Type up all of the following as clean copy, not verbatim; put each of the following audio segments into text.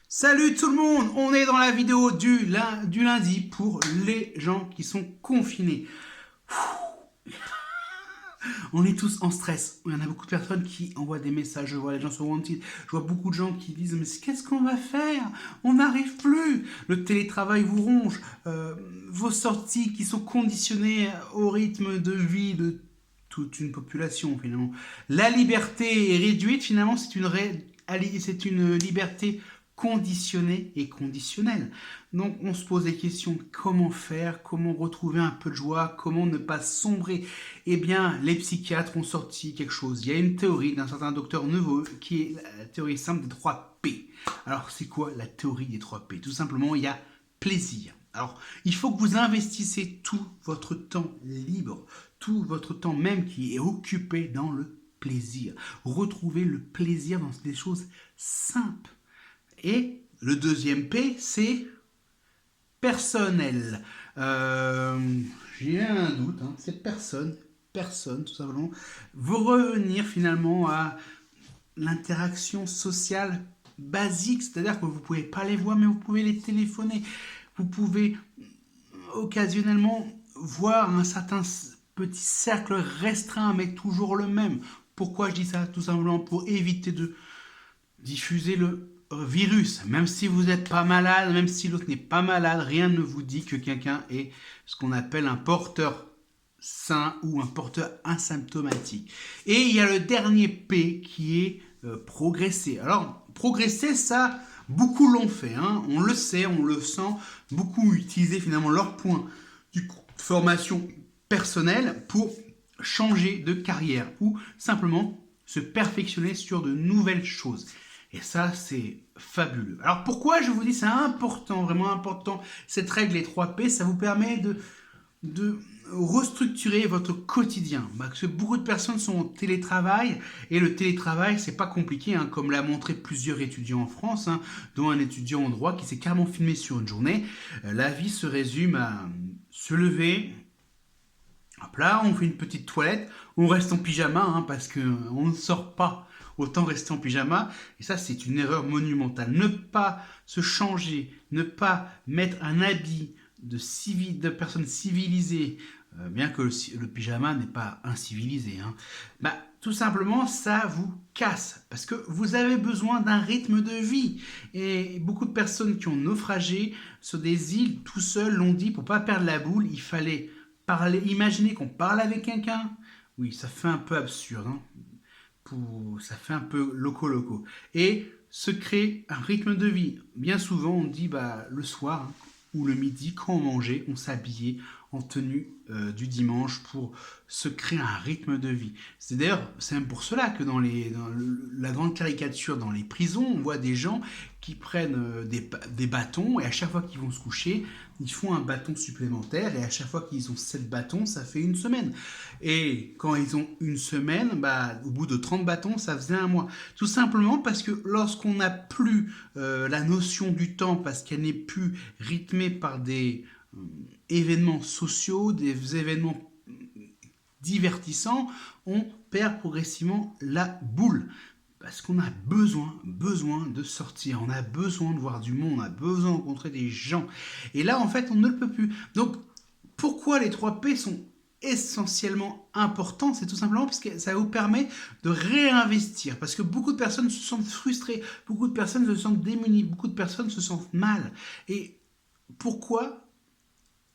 Salut tout le monde, on est dans la vidéo du lundi pour les gens qui sont confinés. On est tous en stress. Il y en a beaucoup de personnes qui envoient des messages. Je vois les gens sur Wanted. Je vois beaucoup de gens qui disent mais qu'est-ce qu'on va faire? On n'arrive plus. Le télétravail vous ronge. Vos sorties qui sont conditionnées au rythme de vie de toute une population finalement. La liberté est réduite finalement. C'est une liberté conditionnée et conditionnelle. Donc on se pose des questions, comment faire, comment retrouver un peu de joie, comment ne pas sombrer. Eh bien, les psychiatres ont sorti quelque chose. Il y a une théorie d'un certain docteur Neveu qui est la théorie simple des 3 P. Alors c'est quoi la théorie des 3 P? Tout simplement, il y a plaisir. Alors, il faut que vous investissez tout votre temps libre, tout votre temps même qui est occupé dans le plaisir. Retrouvez le plaisir dans des choses simples. Et le deuxième P, c'est personnel. J'ai un doute, hein, c'est personne tout simplement. Vous revenir finalement à l'interaction sociale basique, c'est-à-dire que vous ne pouvez pas les voir, mais vous pouvez les téléphoner. Vous pouvez occasionnellement voir un certain petit cercle restreint, mais toujours le même. Pourquoi je dis ça? Tout simplement pour éviter de diffuser le virus. Même si vous n'êtes pas malade, même si l'autre n'est pas malade, rien ne vous dit que quelqu'un est ce qu'on appelle un porteur sain ou un porteur asymptomatique. Et il y a le dernier P qui est progresser. Alors, progresser, ça, beaucoup l'ont fait. Hein. On le sait, on le sent. Beaucoup utiliser finalement leur point de formation personnelle pour changer de carrière ou simplement se perfectionner sur de nouvelles choses. Et ça, c'est fabuleux. Alors pourquoi je vous dis c'est important, vraiment important, cette règle, les 3 P, ça vous permet de restructurer votre quotidien. Parce que beaucoup de personnes sont en télétravail, et le télétravail, c'est pas compliqué, hein, comme l'a montré plusieurs étudiants en France, hein, dont un étudiant en droit qui s'est carrément filmé sur une journée. La vie se résume à se lever, hop là, on fait une petite toilette, on reste en pyjama, hein, parce qu'on ne sort pas. Autant rester en pyjama. Et ça, c'est une erreur monumentale. Ne pas se changer, ne pas mettre un habit de personne civilisée, bien que le pyjama n'est pas incivilisé. Hein. Bah, tout simplement, ça vous casse. Parce que vous avez besoin d'un rythme de vie. Et beaucoup de personnes qui ont naufragé sur des îles tout seuls l'ont dit, pour ne pas perdre la boule, il fallait parler. Imaginez qu'on parle avec quelqu'un. Oui, ça fait un peu absurde. Hein. Ça fait un peu loco. Et se crée un rythme de vie. Bien souvent, on dit le soir, hein, ou le midi, quand on mangeait, on s'habillait en tenue du dimanche pour se créer un rythme de vie. C'est d'ailleurs, c'est même pour cela que dans la grande caricature dans les prisons, on voit des gens qui prennent des bâtons et à chaque fois qu'ils vont se coucher, ils font un bâton supplémentaire et à chaque fois qu'ils ont 7 bâtons, ça fait une semaine. Et quand ils ont une semaine, au bout de 30 bâtons, ça faisait un mois. Tout simplement parce que lorsqu'on n'a plus la notion du temps, parce qu'elle n'est plus rythmée par des événements sociaux, des événements divertissants, on perd progressivement la boule. Parce qu'on a besoin de sortir, on a besoin de voir du monde, on a besoin de rencontrer des gens. Et là, en fait, on ne le peut plus. Donc, pourquoi les 3 P sont essentiellement importants? C'est tout simplement parce que ça vous permet de réinvestir. Parce que beaucoup de personnes se sentent frustrées, beaucoup de personnes se sentent démunies, beaucoup de personnes se sentent mal. Et pourquoi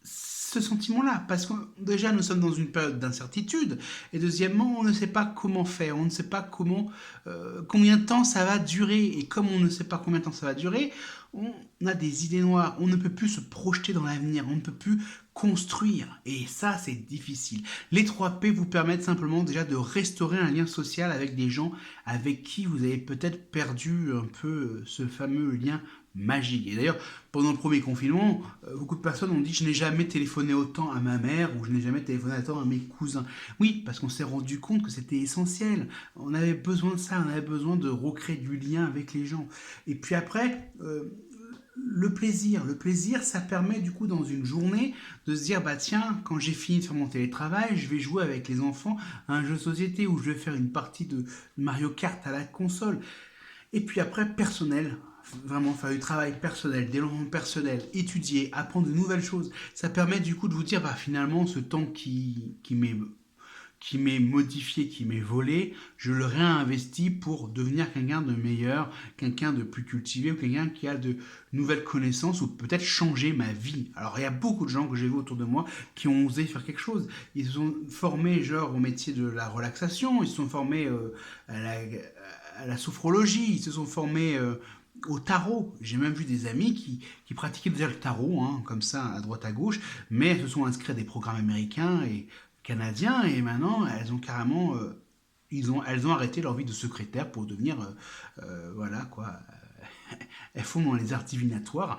ce sentiment-là? Parce que déjà nous sommes dans une période d'incertitude et deuxièmement on ne sait pas comment faire, on ne sait pas combien de temps ça va durer, et comme on ne sait pas combien de temps ça va durer, on a des idées noires, on ne peut plus se projeter dans l'avenir, on ne peut plus construire, et ça c'est difficile. Les 3 P vous permettent simplement déjà de restaurer un lien social avec des gens avec qui vous avez peut-être perdu un peu ce fameux lien magique. Et d'ailleurs, pendant le premier confinement, beaucoup de personnes ont dit je n'ai jamais téléphoné autant à ma mère ou je n'ai jamais téléphoné autant à mes cousins. Oui, parce qu'on s'est rendu compte que c'était essentiel. On avait besoin de ça, on avait besoin de recréer du lien avec les gens. Et puis après, le plaisir, ça permet du coup dans une journée de se dire tiens, quand j'ai fini de faire mon télétravail, je vais jouer avec les enfants à un jeu de société ou je vais faire une partie de Mario Kart à la console. Et puis après, personnel. vraiment faire du travail personnel, des développement personnel, étudier, apprendre de nouvelles choses, ça permet du coup de vous dire, finalement, ce temps qui m'est modifié, qui m'est volé, je le réinvestis pour devenir quelqu'un de meilleur, quelqu'un de plus cultivé, ou quelqu'un qui a de nouvelles connaissances, ou peut-être changer ma vie. Alors il y a beaucoup de gens que j'ai vu autour de moi qui ont osé faire quelque chose. Ils se sont formés genre au métier de la relaxation, ils se sont formés à la sophrologie, ils se sont formés au tarot. J'ai même vu des amis qui pratiquaient déjà le tarot, hein, comme ça, à droite à gauche, mais se sont inscrits à des programmes américains et canadiens, et maintenant elles ont carrément elles ont arrêté leur vie de secrétaire pour devenir voilà quoi, elles font dans les arts divinatoires.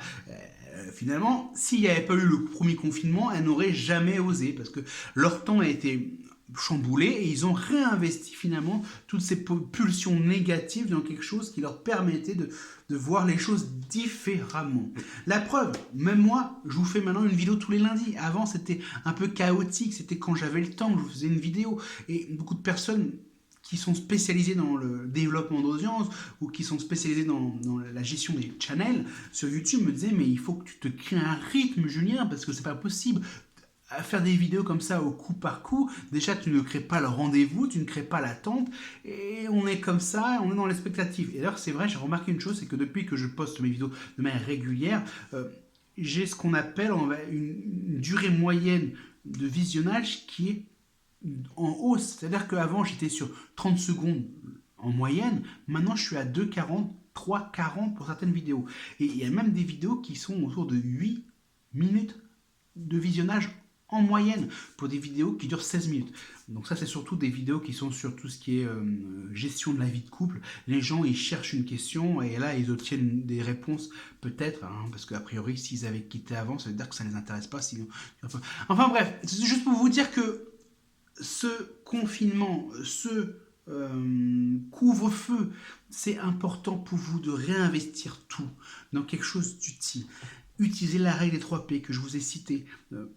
Finalement, s'il n'y avait pas eu le premier confinement, elles n'auraient jamais osé parce que leur temps a été chamboulé et ils ont réinvesti finalement toutes ces pulsions négatives dans quelque chose qui leur permettait de voir les choses différemment. La preuve, même moi, je vous fais maintenant une vidéo tous les lundis. Avant, c'était un peu chaotique, c'était quand j'avais le temps que je vous faisais une vidéo. Et beaucoup de personnes qui sont spécialisées dans le développement d'audience ou qui sont spécialisées dans la gestion des channels sur YouTube me disaient mais il faut que tu te crées un rythme, Julien, parce que c'est pas possible. À faire des vidéos comme ça au coup par coup, déjà tu ne crées pas le rendez-vous, tu ne crées pas l'attente, et on est comme ça, on est dans l'expectative. Et d'ailleurs c'est vrai, j'ai remarqué une chose, c'est que depuis que je poste mes vidéos de manière régulière, j'ai ce qu'on appelle une durée moyenne de visionnage qui est en hausse. C'est-à-dire qu'avant j'étais sur 30 secondes en moyenne, maintenant je suis à 2,40, 3,40 pour certaines vidéos. Et il y a même des vidéos qui sont autour de 8 minutes de visionnage en moyenne pour des vidéos qui durent 16 minutes. Donc ça c'est surtout des vidéos qui sont sur tout ce qui est gestion de la vie de couple. Les gens ils cherchent une question et là ils obtiennent des réponses peut-être, hein, parce qu'a priori s'ils avaient quitté avant ça veut dire que ça ne les intéresse pas. Sinon... Enfin bref, c'est juste pour vous dire que ce confinement, ce couvre-feu, c'est important pour vous de réinvestir tout dans quelque chose d'utile. Utilisez la règle des 3 P que je vous ai citée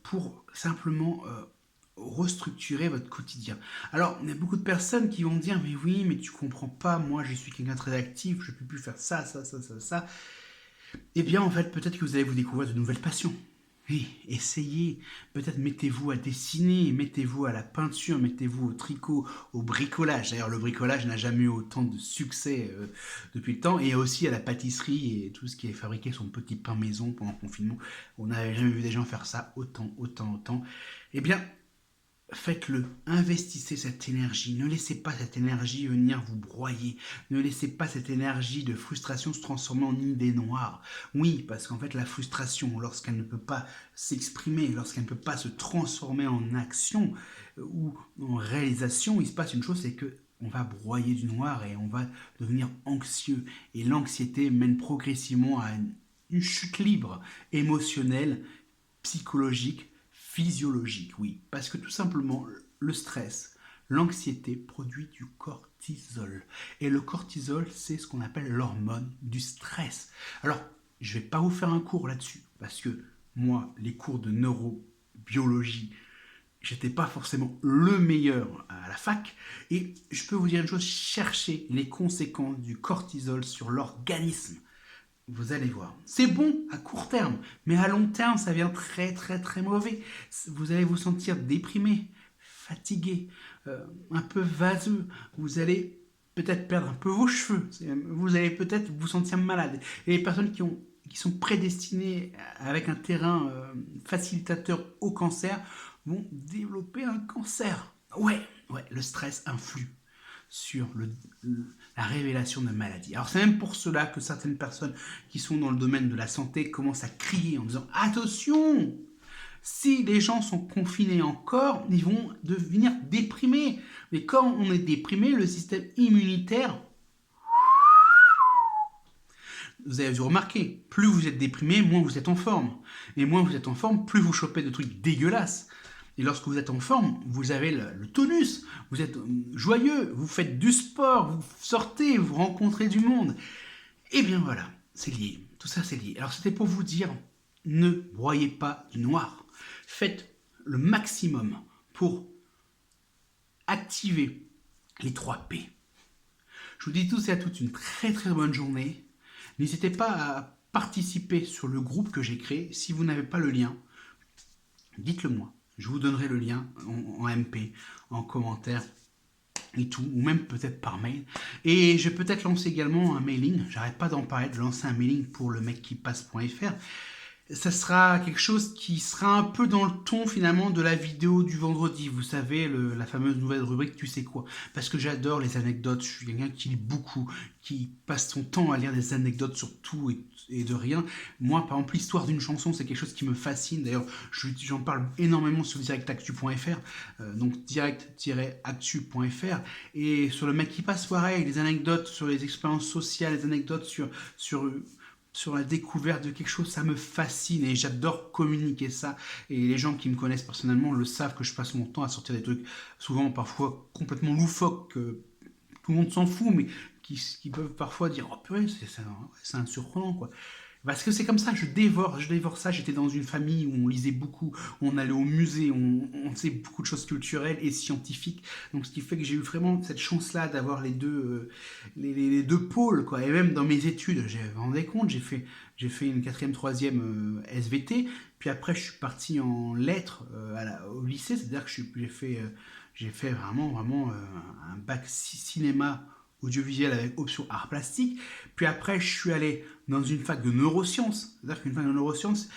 pour simplement restructurer votre quotidien. Alors, il y a beaucoup de personnes qui vont dire mais oui, mais tu comprends pas, moi je suis quelqu'un de très actif, je ne peux plus faire ça. Eh bien, en fait, peut-être que vous allez vous découvrir de nouvelles passions. Oui, essayez, peut-être mettez-vous à dessiner, mettez-vous à la peinture, mettez-vous au tricot, au bricolage. D'ailleurs, le bricolage n'a jamais eu autant de succès depuis le temps. Et aussi à la pâtisserie et tout ce qui est fabriqué son petit pain maison pendant le confinement. On n'avait jamais vu des gens faire ça autant. Eh bien, faites-le, investissez cette énergie, ne laissez pas cette énergie venir vous broyer, ne laissez pas cette énergie de frustration se transformer en idée noire. Oui, parce qu'en fait la frustration, lorsqu'elle ne peut pas s'exprimer, lorsqu'elle ne peut pas se transformer en action ou en réalisation, il se passe une chose, c'est que on va broyer du noir et on va devenir anxieux. Et l'anxiété mène progressivement à une chute libre, émotionnelle, psychologique, physiologique, oui, parce que tout simplement, le stress, l'anxiété produit du cortisol. Et le cortisol, c'est ce qu'on appelle l'hormone du stress. Alors, je ne vais pas vous faire un cours là-dessus, parce que moi, les cours de neurobiologie, j'étais pas forcément le meilleur à la fac, et je peux vous dire une chose, cherchez les conséquences du cortisol sur l'organisme. Vous allez voir. C'est bon à court terme, mais à long terme, ça devient très mauvais. Vous allez vous sentir déprimé, fatigué, un peu vaseux. Vous allez peut-être perdre un peu vos cheveux. Vous allez peut-être vous sentir malade. Et les personnes qui sont prédestinées avec un terrain facilitateur au cancer vont développer un cancer. Ouais, le stress influe sur la révélation de maladies. Alors c'est même pour cela que certaines personnes qui sont dans le domaine de la santé commencent à crier en disant « Attention ! Si les gens sont confinés encore, ils vont devenir déprimés. » Mais quand on est déprimé, le système immunitaire, vous avez dû remarquer, plus vous êtes déprimé, moins vous êtes en forme. Et moins vous êtes en forme, plus vous chopez de trucs dégueulasses. Et lorsque vous êtes en forme, vous avez le tonus, vous êtes joyeux, vous faites du sport, vous sortez, vous rencontrez du monde. Et bien voilà, c'est lié, tout ça c'est lié. Alors c'était pour vous dire, ne broyez pas du noir. Faites le maximum pour activer les 3 P. Je vous dis tous et à toutes une très bonne journée. N'hésitez pas à participer sur le groupe que j'ai créé. Si vous n'avez pas le lien, dites-le moi. Je vous donnerai le lien en MP, en commentaire et tout, ou même peut-être par mail. Et je vais peut-être lancer également un mailing. J'arrête pas d'en parler, de lancer un mailing pour le mec qui passe.fr. Ça sera quelque chose qui sera un peu dans le ton finalement de la vidéo du vendredi, vous savez, la fameuse nouvelle rubrique tu sais quoi, parce que j'adore les anecdotes, je suis quelqu'un qui lit beaucoup, qui passe son temps à lire des anecdotes sur tout et de rien. Moi par exemple l'histoire d'une chanson c'est quelque chose qui me fascine, d'ailleurs j'en parle énormément sur directactu.fr, donc direct-actu.fr, et sur le mec qui passe pareil, les anecdotes sur les expériences sociales, les anecdotes sur la découverte de quelque chose, ça me fascine et j'adore communiquer ça. Et les gens qui me connaissent personnellement le savent que je passe mon temps à sortir des trucs, souvent parfois complètement loufoques, que tout le monde s'en fout, mais qui peuvent parfois dire oh purée, c'est un surprenant quoi. Parce que c'est comme ça, je dévore ça. J'étais dans une famille où on lisait beaucoup, où on allait au musée, on sait beaucoup de choses culturelles et scientifiques. Donc ce qui fait que j'ai eu vraiment cette chance-là d'avoir les deux pôles, quoi. Et même dans mes études, vous vous rendez compte, j'ai fait une 4e, 3e SVT, puis après je suis parti en lettres au lycée, c'est-à-dire que j'ai fait vraiment un bac cinéma audiovisuel avec option art plastique. Puis après, je suis allé dans une fac de neurosciences. C'est-à-dire qu'une fac de neurosciences,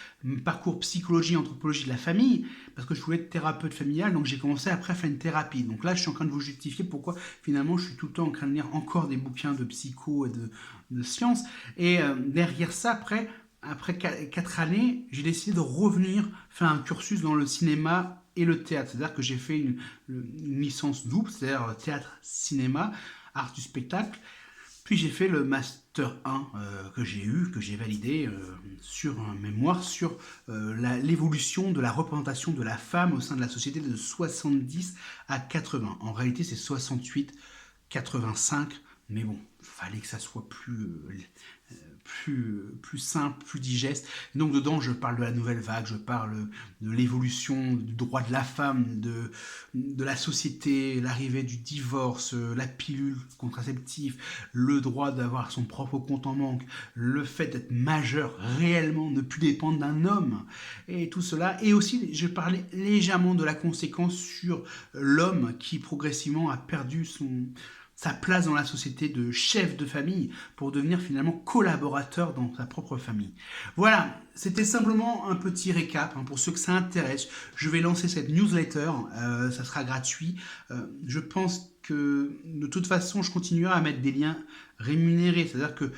parcours psychologie, anthropologie de la famille, parce que je voulais être thérapeute familial, donc j'ai commencé après à faire une thérapie. Donc là, je suis en train de vous justifier pourquoi finalement je suis tout le temps en train de lire encore des bouquins de psycho et de sciences. Et derrière ça, après 4 années, j'ai décidé de revenir faire un cursus dans le cinéma et le théâtre. C'est-à-dire que j'ai fait une licence double, c'est-à-dire théâtre-cinéma, art du spectacle. Puis j'ai fait le Master 1 que j'ai validé sur un mémoire sur l'évolution de la représentation de la femme au sein de la société de 70 à 80. En réalité, c'est 68, 85, mais bon, fallait que ça soit plus simple, plus digeste. Et donc dedans, je parle de la nouvelle vague, je parle de l'évolution du droit de la femme, de la société, l'arrivée du divorce, la pilule contraceptive, le droit d'avoir son propre compte en banque, le fait d'être majeur réellement, ne plus dépendre d'un homme, et tout cela. Et aussi, je parlais légèrement de la conséquence sur l'homme qui progressivement a perdu sa place dans la société de chef de famille pour devenir finalement collaborateur dans sa propre famille. Voilà, c'était simplement un petit récap pour ceux que ça intéresse. Je vais lancer cette newsletter, ça sera gratuit. Je pense que de toute façon, je continuerai à mettre des liens rémunérés, c'est-à-dire que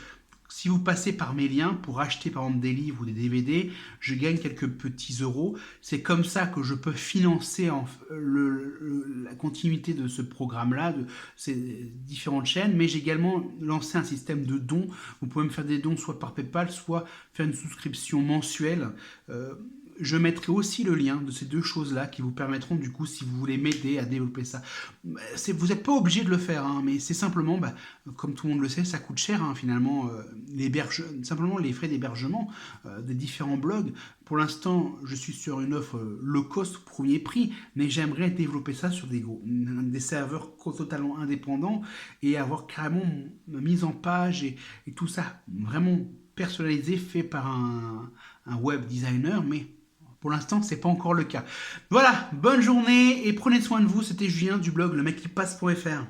si vous passez par mes liens pour acheter par exemple des livres ou des DVD, je gagne quelques petits euros. C'est comme ça que je peux financer la continuité de ce programme-là, de ces différentes chaînes. Mais j'ai également lancé un système de dons. Vous pouvez me faire des dons soit par PayPal, soit faire une souscription mensuelle. Je mettrai aussi le lien de ces deux choses-là qui vous permettront du coup, si vous voulez m'aider à développer ça. Vous n'êtes pas obligé de le faire, mais c'est simplement, comme tout le monde le sait, ça coûte cher finalement, simplement les frais d'hébergement des différents blogs. Pour l'instant, je suis sur une offre low cost, premier prix, mais j'aimerais développer ça sur des serveurs totalement indépendants et avoir carrément ma mise en page et tout ça vraiment personnalisé, fait par un web designer, mais pour l'instant, c'est pas encore le cas. Voilà, bonne journée et prenez soin de vous. C'était Julien du blog le mec qui passe.fr.